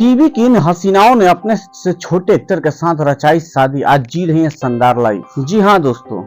TV की इन हसीनाओं ने अपने से छोटे एक्टर के साथ रचाई शादी, आज जी रही है शानदार लाइफ। जी हाँ दोस्तों,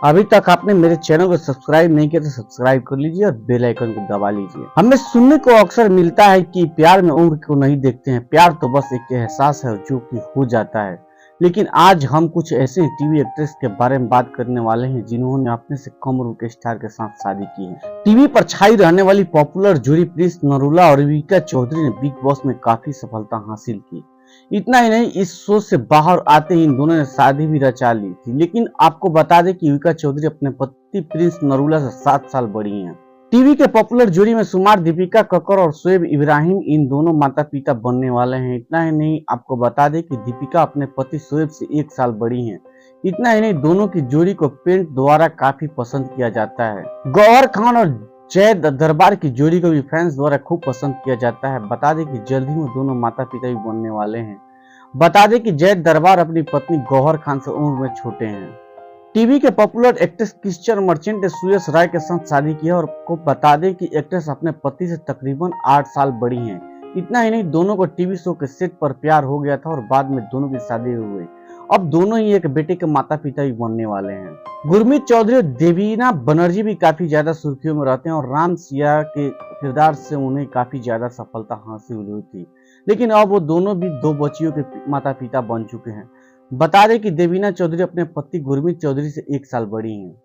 अभी तक आपने मेरे चैनल को सब्सक्राइब नहीं किया तो सब्सक्राइब कर लीजिए और बेल आइकन को दबा लीजिए। हमें सुनने को अक्सर मिलता है कि प्यार में उम्र को नहीं देखते हैं, प्यार तो बस एक एहसास है जो कि हो जाता है। लेकिन आज हम कुछ ऐसे टीवी एक्ट्रेस के बारे में बात करने वाले हैं जिन्होंने अपने से कम उम्र के स्टार के साथ शादी की है। टीवी पर छाई रहने वाली पॉपुलर जोड़ी प्रिंस नरूला और युविका चौधरी ने बिग बॉस में काफी सफलता हासिल की। इतना ही नहीं, इस शो से बाहर आते ही इन दोनों ने शादी भी रचा ली थी। लेकिन आपको बता दें कि युविका चौधरी अपने पति प्रिंस नरूला से 7 साल बड़ी हैं। टीवी के पॉपुलर जोड़ी में शुमार दीपिका कक्कर और शोएब इब्राहिम इन दोनों माता पिता बनने वाले हैं। इतना ही नहीं, आपको बता दें कि दीपिका अपने पति शोएब से 1 साल बड़ी हैं। इतना ही नहीं, दोनों की जोड़ी को पेंट द्वारा काफी पसंद किया जाता है। गौहर खान और जय दरबार की जोड़ी को भी फैंस द्वारा खूब पसंद किया जाता है। बता दें कि जल्द ही वो दोनों माता पिता भी बनने वाले हैं। बता दें कि जय दरबार अपनी पत्नी गौहर खान से उम्र में छोटे हैं। टीवी के पॉपुलर एक्ट्रेस क्रिश्चियन मर्चेंट ने सुयश राय के साथ शादी की है और आपको बता दें कि एक्ट्रेस अपने पति से तकरीबन 8 साल बड़ी हैं। इतना ही नहीं, दोनों को टीवी शो के सेट पर प्यार हो गया था और बाद में दोनों की शादी हुई। अब दोनों ही एक बेटे के माता पिता भी बनने वाले हैं। गुरमीत चौधरी और देवीना बनर्जी भी काफी ज्यादा सुर्खियों में रहते हैं और राम सिया के किरदार से उन्हें काफी ज्यादा सफलता हासिल हुई थी। लेकिन अब वो दोनों भी 2 बच्चियों के माता पिता बन चुके हैं। बता दें कि देवीना चौधरी अपने पति गुरमीत चौधरी से 1 साल बड़ी हैं।